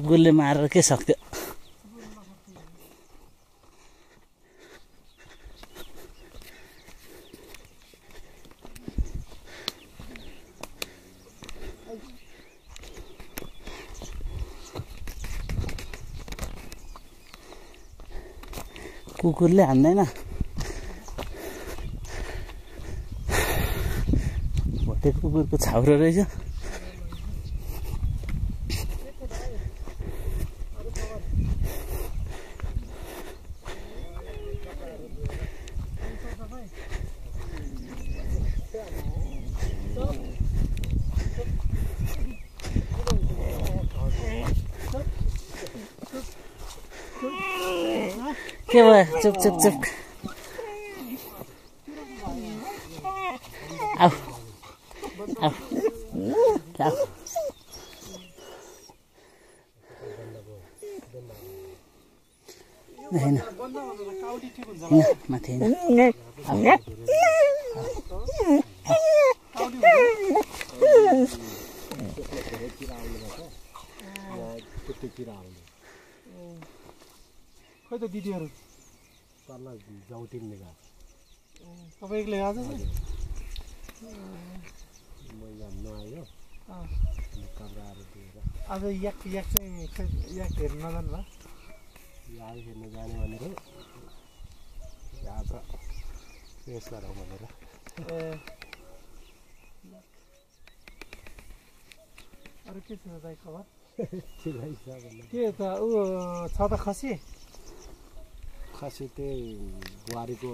कुकुरले मारेर के सक्थ्यो कुकुरले हान्दैन भोटे कुकुरको छाउरो रहेछ के भयो चुप चुप चुप आऊ आऊ आऊ हैन माथि खै त दिदीहरु तल जाउटिन निगा तपाईले आज मैले नआयो कब्राहरु दिएर आज याक चाहिँ याक हेर्न नजानु भा याक हेर्न जाने भनेर आज पेस गरौँ भनेर अरु के छ दाइ खबर के त उ छ त खसी खसी त्यही बुहारीको